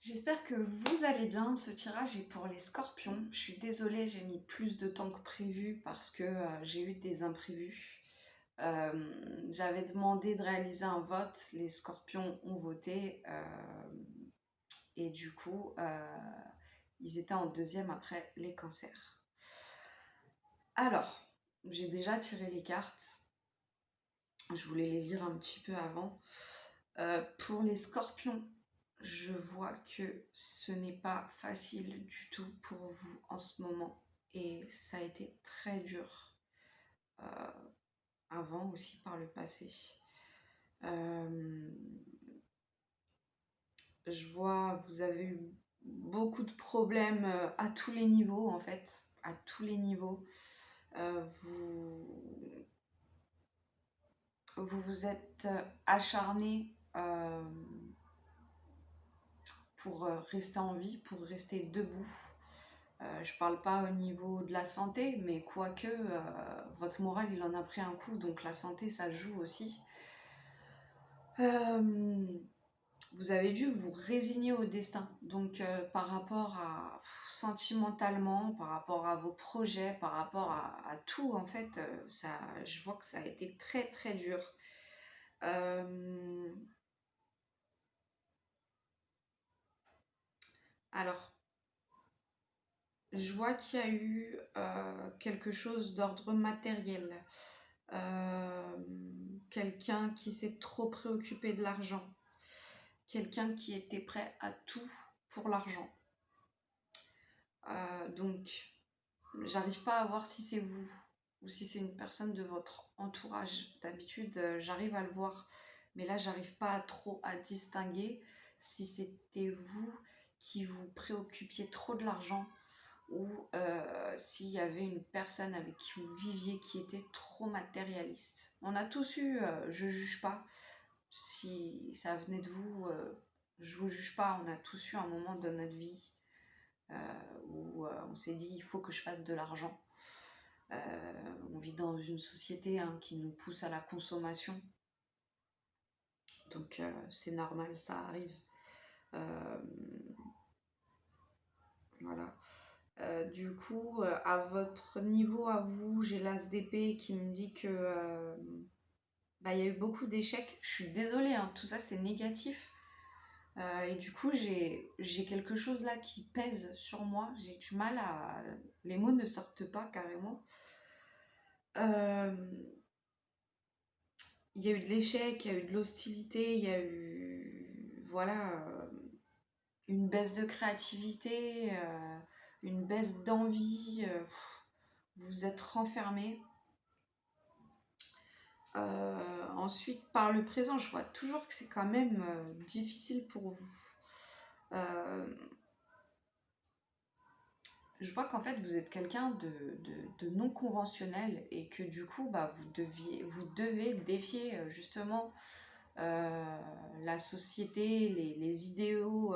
J'espère que vous allez bien. Ce tirage est pour les scorpions. Je suis désolée, j'ai mis plus de temps que prévu parce que j'ai eu des imprévus. J'avais demandé de réaliser un vote, les scorpions ont voté et du coup, ils étaient en deuxième après les cancers. Alors, j'ai déjà tiré les cartes. Je voulais les lire un petit peu avant. Pour les scorpions, je vois que ce n'est pas facile du tout pour vous en ce moment et ça a été très dur avant aussi par le passé. Je vois, vous avez eu beaucoup de problèmes à tous les niveaux en fait, à tous les niveaux. Vous vous êtes acharné pour rester en vie, pour rester debout. Je parle pas au niveau de la santé, mais quoique votre moral il en a pris un coup, donc la santé ça joue aussi. Vous avez dû vous résigner au destin, donc par rapport à sentimentalement, par rapport à vos projets, par rapport à tout en fait, ça, je vois que ça a été très très dur. Alors, je vois qu'il y a eu quelque chose d'ordre matériel. Quelqu'un qui s'est trop préoccupé de l'argent, quelqu'un qui était prêt à tout pour l'argent. Donc, j'arrive pas à voir si c'est vous ou si c'est une personne de votre entourage. D'habitude, j'arrive à le voir, mais là, j'arrive pas trop à distinguer si c'était vous qui vous préoccupiez trop de l'argent ou s'il y avait une personne avec qui vous viviez qui était trop matérialiste. On a tous eu, je juge pas, si ça venait de vous, je vous juge pas, on a tous eu un moment de notre vie où on s'est dit il faut que je fasse de l'argent. On vit dans une société qui nous pousse à la consommation, donc c'est normal, ça arrive. Voilà. Du coup, à votre niveau, à vous, j'ai l'as d'épée qui me dit que bah, y a eu beaucoup d'échecs. Je suis désolée, hein, tout ça c'est négatif. Et du coup, j'ai quelque chose là qui pèse sur moi. J'ai du mal à... Les mots ne sortent pas carrément. Euh, Il y a eu de l'échec, il y a eu de l'hostilité, il y a eu... Voilà, une baisse de créativité, une baisse d'envie. Vous vous êtes renfermé. Ensuite, par le présent, je vois toujours que c'est quand même difficile pour vous. Je vois qu'en fait, vous êtes quelqu'un de non conventionnel et que du coup, bah, vous devez défier justement la société, les idéaux,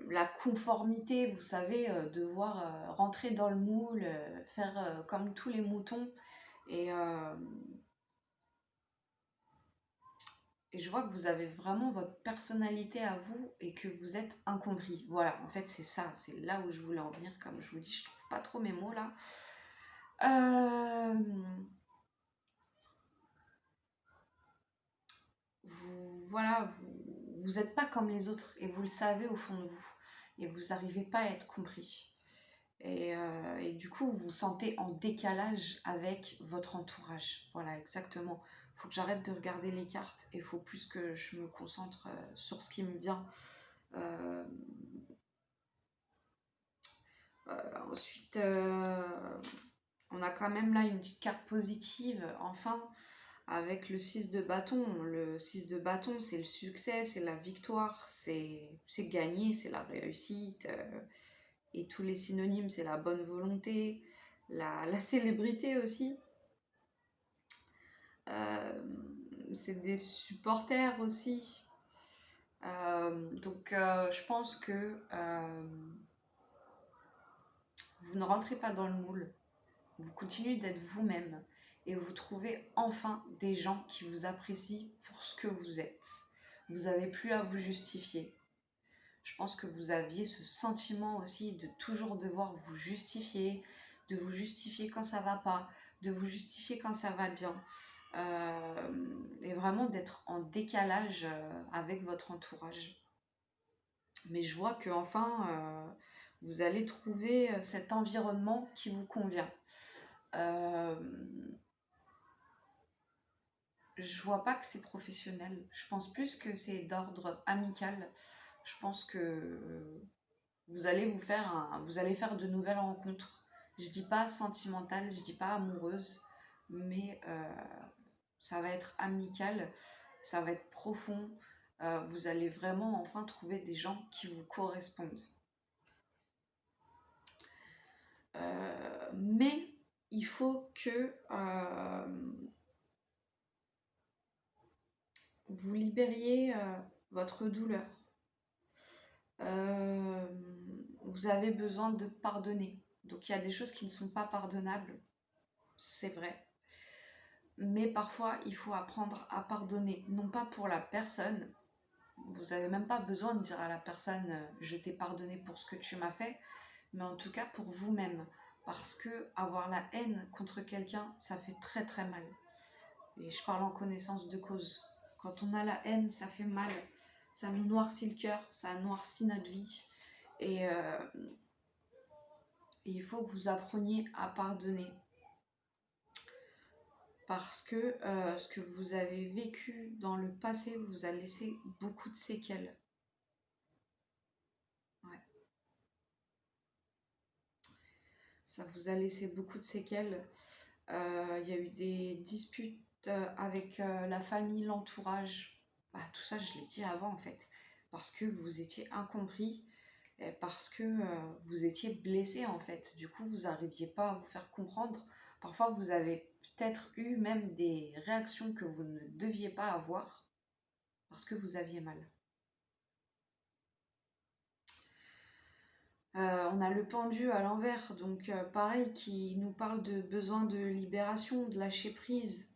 la conformité, vous savez, devoir rentrer dans le moule, faire comme tous les moutons. Et, euh, et je vois que vous avez vraiment votre personnalité à vous et que vous êtes incompris. Voilà, en fait, c'est ça, c'est là où je voulais en venir. Comme je vous dis, je trouve pas trop mes mots là. Euh, voilà, vous n'êtes pas comme les autres et vous le savez au fond de vous. Et vous n'arrivez pas à être compris. Et du coup, vous vous sentez en décalage avec votre entourage. Voilà, exactement. Il faut que j'arrête de regarder les cartes et il faut plus que je me concentre sur ce qui me vient. Euh, Ensuite, on a quand même là une petite carte positive, enfin, avec le 6 de bâton. Le 6 de bâton, c'est le succès, c'est la victoire, c'est gagner, c'est la réussite. Et tous les synonymes, c'est la bonne volonté, la célébrité aussi. Euh, c'est des supporters aussi. Donc, je pense que vous ne rentrez pas dans le moule. Vous continuez d'être vous-même et vous trouvez enfin des gens qui vous apprécient pour ce que vous êtes. Vous n'avez plus à vous justifier. Je pense que vous aviez ce sentiment aussi de toujours devoir vous justifier, de vous justifier quand ça va pas, de vous justifier quand ça va bien. Et vraiment d'être en décalage avec votre entourage. Mais je vois que enfin, vous allez trouver cet environnement qui vous convient. Euh, je vois pas que c'est professionnel. Je pense plus que c'est d'ordre amical. Je pense que vous allez vous allez faire de nouvelles rencontres. Je dis pas sentimentale, je dis pas amoureuse, mais ça va être amical, ça va être profond. Vous allez vraiment enfin trouver des gens qui vous correspondent. Mais il faut que vous libériez votre douleur. Vous avez besoin de pardonner. Donc il y a des choses qui ne sont pas pardonnables, c'est vrai. Mais parfois, il faut apprendre à pardonner, non pas pour la personne. Vous n'avez même pas besoin de dire à la personne je t'ai pardonné pour ce que tu m'as fait, mais en tout cas pour vous-même. Parce que avoir la haine contre quelqu'un, ça fait très très mal. Et je parle en connaissance de cause. Quand on a la haine, ça fait mal. Ça nous noircit le cœur, ça noircit notre vie. Et il faut que vous appreniez à pardonner. Parce que ce que vous avez vécu dans le passé vous a laissé beaucoup de séquelles. Ouais. Ça vous a laissé beaucoup de séquelles. Il y a eu des disputes avec la famille, l'entourage. Bah, tout ça, je l'ai dit avant en fait. Parce que vous étiez incompris, et parce que vous étiez blessé en fait. Du coup, vous n'arriviez pas à vous faire comprendre. Parfois, vous avez peut-être eu même des réactions que vous ne deviez pas avoir parce que vous aviez mal. On a le pendu à l'envers, donc pareil, qui nous parle de besoin de libération, de lâcher prise.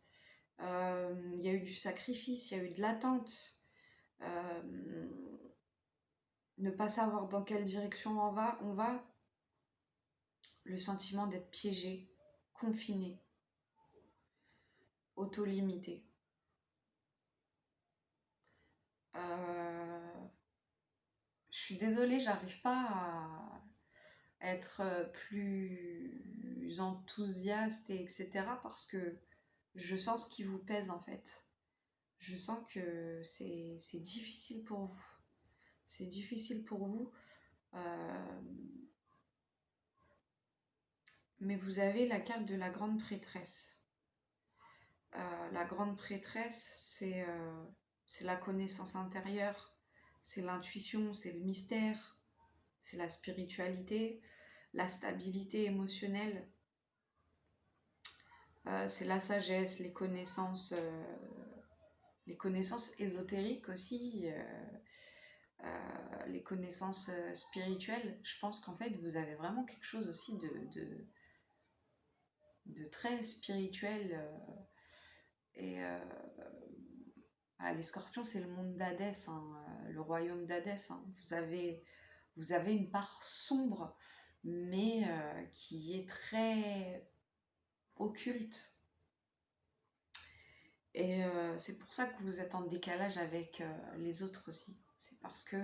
Il y a eu du sacrifice, il y a eu de l'attente. Euh, ne pas savoir dans quelle direction on va. Le sentiment d'être piégé, confiné, auto-limité. Je suis désolée, j'arrive pas à être plus enthousiaste, etc. parce que je sens ce qui vous pèse en fait. Je sens que c'est difficile pour vous. C'est difficile pour vous. euh, mais vous avez la carte de la grande prêtresse. La grande prêtresse, c'est la connaissance intérieure, c'est l'intuition, c'est le mystère, c'est la spiritualité, la stabilité émotionnelle, c'est la sagesse, les connaissances ésotériques aussi, les connaissances spirituelles. Je pense qu'en fait, vous avez vraiment quelque chose aussi de très spirituel. Et les scorpions, c'est le monde d'Hadès, hein, le royaume d'Hadès. Hein. Vous avez une part sombre, mais qui est très occulte. Et c'est pour ça que vous êtes en décalage avec les autres aussi. C'est parce que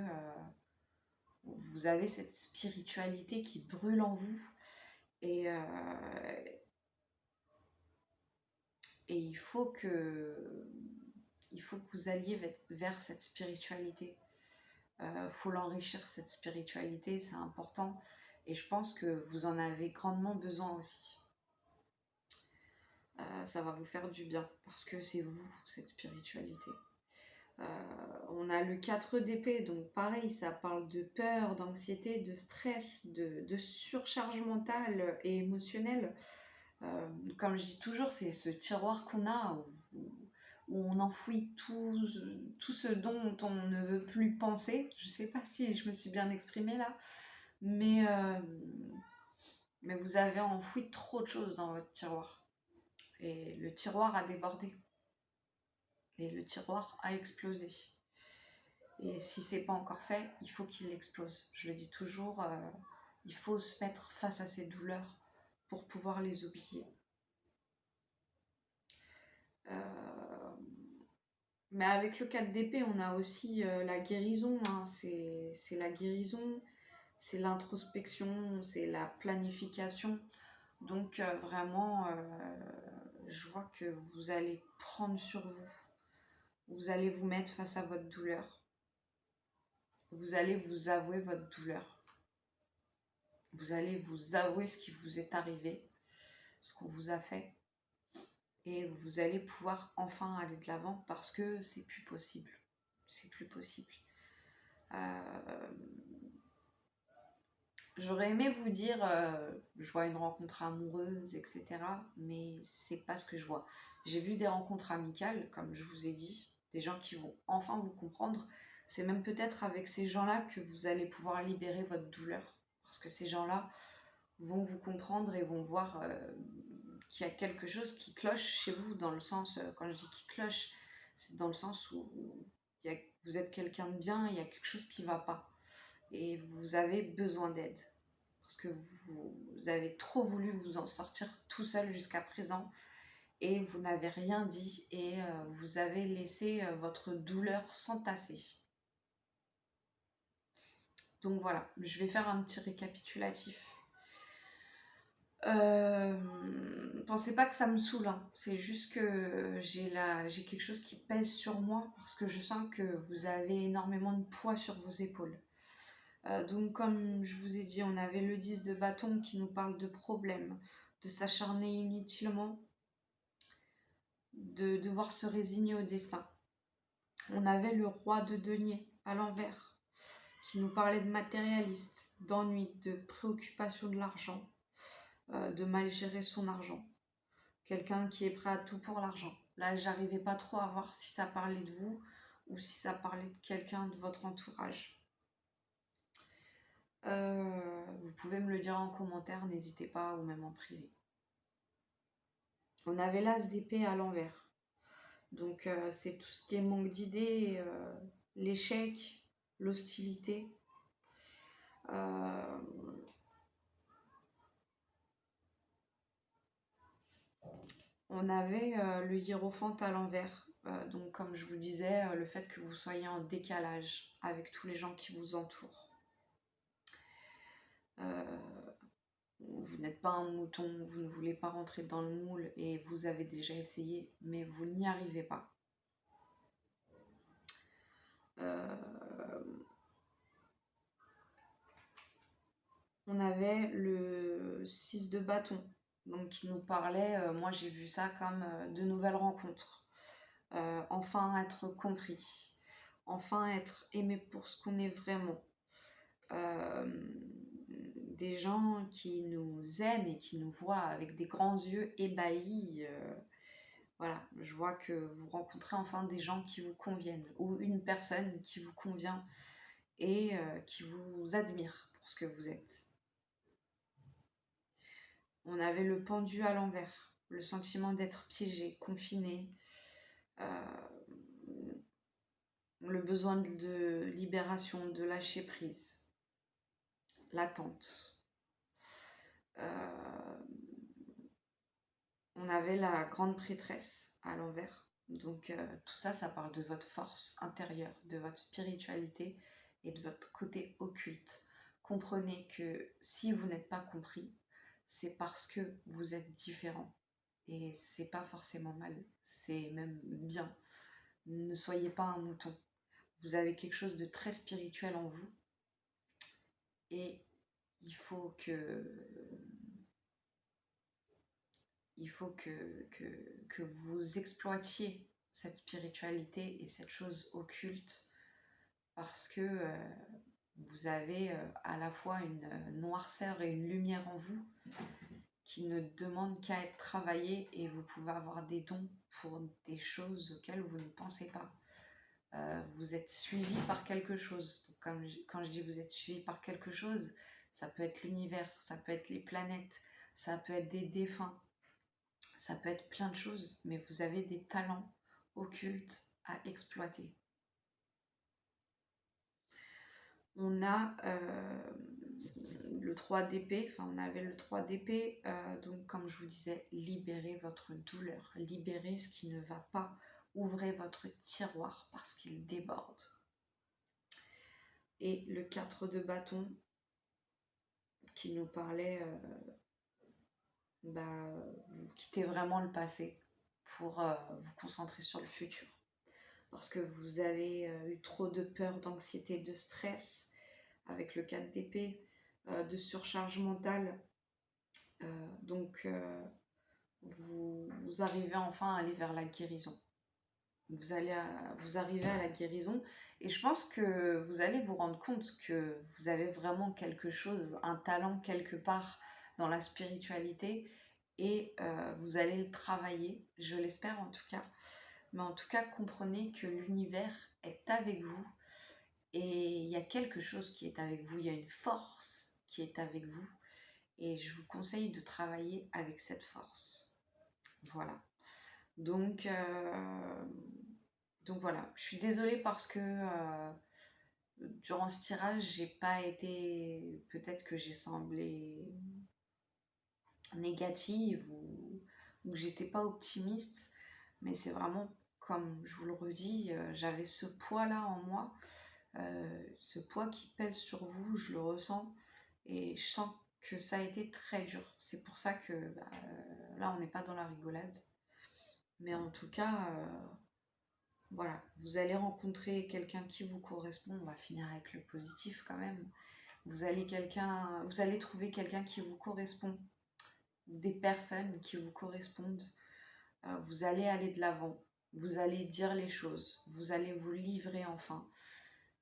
vous avez cette spiritualité qui brûle en vous. Et, et il faut que vous alliez vers cette spiritualité. Faut l'enrichir, cette spiritualité, c'est important. Et je pense que vous en avez grandement besoin aussi. Ça va vous faire du bien parce que c'est vous, cette spiritualité. On a le 4 d'épée, donc pareil, ça parle de peur, d'anxiété, de stress, de surcharge mentale et émotionnelle. Comme je dis toujours, c'est ce tiroir qu'on a où on enfouit tout ce dont on ne veut plus penser. Je ne sais pas si je me suis bien exprimée là, mais, mais vous avez enfoui trop de choses dans votre tiroir. Et le tiroir a débordé. Et le tiroir a explosé. Et si c'est pas encore fait, il faut qu'il explose. Je le dis toujours, il faut se mettre face à ces douleurs pour pouvoir les oublier. Euh, Mais avec le 4 d'épée, on a aussi la guérison, hein. C'est la guérison, c'est l'introspection, c'est la planification. Donc vraiment, je vois que vous allez prendre sur vous. Vous allez vous mettre face à votre douleur. Vous allez vous avouer votre douleur. Vous allez vous avouer ce qui vous est arrivé, ce qu'on vous a fait. Et vous allez pouvoir enfin aller de l'avant parce que c'est plus possible. C'est plus possible. Euh, J'aurais aimé vous dire, je vois une rencontre amoureuse, etc. Mais c'est pas ce que je vois. J'ai vu des rencontres amicales, comme je vous ai dit, des gens qui vont enfin vous comprendre. C'est même peut-être avec ces gens-là que vous allez pouvoir libérer votre douleur. Parce que ces gens-là vont vous comprendre et vont voir qu'il y a quelque chose qui cloche chez vous, dans le sens, quand je dis qui cloche, c'est dans le sens où vous êtes quelqu'un de bien, il y a quelque chose qui ne va pas et vous avez besoin d'aide parce que vous avez trop voulu vous en sortir tout seul jusqu'à présent et vous n'avez rien dit et vous avez laissé votre douleur s'entasser. Donc voilà, je vais faire un petit récapitulatif. Pensez pas que ça me saoule, hein. C'est juste que j'ai quelque chose qui pèse sur moi parce que je sens que vous avez énormément de poids sur vos épaules. Donc comme je vous ai dit, on avait le 10 de bâton qui nous parle de problèmes, de s'acharner inutilement, de devoir se résigner au destin. On avait le roi de denier à l'envers qui nous parlait de matérialiste, d'ennui, de préoccupation de l'argent, de mal gérer son argent. Quelqu'un qui est prêt à tout pour l'argent. Là, j'arrivais pas trop à voir si ça parlait de vous ou si ça parlait de quelqu'un de votre entourage. Vous pouvez me le dire en commentaire, n'hésitez pas, ou même en privé. On avait l'as d'épée à l'envers. Donc c'est tout ce qui est manque d'idées, l'échec, l'hostilité. Euh, on avait le hiérophante à l'envers. Donc comme je vous disais, le fait que vous soyez en décalage avec tous les gens qui vous entourent. Vous n'êtes pas un mouton, vous ne voulez pas rentrer dans le moule et vous avez déjà essayé, mais vous n'y arrivez pas. On avait le 6 de bâton, donc qui nous parlait, moi j'ai vu ça comme de nouvelles rencontres. Enfin être compris, enfin être aimé pour ce qu'on est vraiment. Euh, des gens qui nous aiment et qui nous voient avec des grands yeux ébahis. Voilà, je vois que vous rencontrez enfin des gens qui vous conviennent ou une personne qui vous convient et qui vous admire pour ce que vous êtes. On avait le pendu à l'envers, le sentiment d'être piégé, confiné, le besoin de libération, de lâcher prise, l'attente. On avait la grande prêtresse à l'envers. Donc tout ça, ça parle de votre force intérieure, de votre spiritualité et de votre côté occulte. Comprenez que si vous n'êtes pas compris, c'est parce que vous êtes différent. Et c'est pas forcément mal, c'est même bien. Ne soyez pas un mouton. Vous avez quelque chose de très spirituel en vous. Et il faut que que vous exploitiez cette spiritualité et cette chose occulte parce que vous avez à la fois une noirceur et une lumière en vous qui ne demandent qu'à être travaillées et vous pouvez avoir des dons pour des choses auxquelles vous ne pensez pas. Vous êtes suivi par quelque chose. Donc, quand je dis vous êtes suivi par quelque chose, ça peut être l'univers, ça peut être les planètes, ça peut être des défunts, ça peut être plein de choses, mais vous avez des talents occultes à exploiter. On a le 3 d'épée, enfin on avait le 3 d'épée, donc comme je vous disais, libérez votre douleur, libérez ce qui ne va pas, ouvrez votre tiroir parce qu'il déborde. Et le 4 de bâton qui nous parlait, vous quittez vraiment le passé pour vous concentrer sur le futur. Parce que vous avez eu trop de peur, d'anxiété, de stress avec le 4 d'épée, de surcharge mentale. Donc, vous arrivez enfin à aller vers la guérison. Vous arrivez à la guérison et je pense que vous allez vous rendre compte que vous avez vraiment quelque chose, un talent quelque part dans la spiritualité et vous allez le travailler, je l'espère en tout cas. Mais en tout cas, comprenez que l'univers est avec vous et il y a quelque chose qui est avec vous, il y a une force qui est avec vous et je vous conseille de travailler avec cette force. Voilà. Donc, voilà, je suis désolée parce que durant ce tirage, j'ai pas été. Peut-être que j'ai semblé négative ou que j'étais pas optimiste, mais c'est vraiment comme je vous le redis, j'avais ce poids-là en moi, ce poids qui pèse sur vous, je le ressens et je sens que ça a été très dur. C'est pour ça que là, on n'est pas dans la rigolade, mais en tout cas. Voilà, vous allez rencontrer quelqu'un qui vous correspond. On va finir avec le positif quand même. Vous allez trouver quelqu'un qui vous correspond, des personnes qui vous correspondent. Vous allez aller de l'avant. Vous allez dire les choses. Vous allez vous livrer enfin.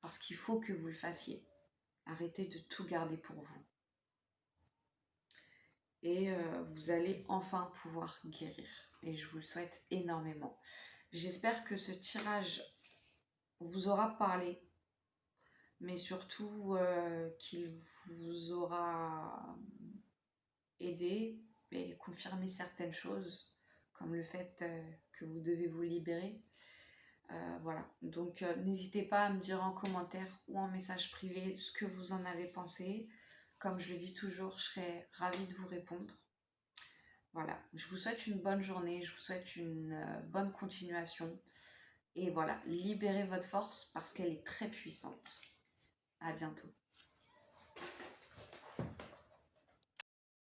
Parce qu'il faut que vous le fassiez. Arrêtez de tout garder pour vous. Et vous allez enfin pouvoir guérir. Et je vous le souhaite énormément. J'espère que ce tirage vous aura parlé, mais surtout qu'il vous aura aidé et confirmé certaines choses, comme le fait que vous devez vous libérer. Voilà, donc n'hésitez pas à me dire en commentaire ou en message privé ce que vous en avez pensé. Comme je le dis toujours, je serai ravie de vous répondre. Voilà, je vous souhaite une bonne journée, je vous souhaite une bonne continuation. Et voilà, libérez votre force parce qu'elle est très puissante. À bientôt.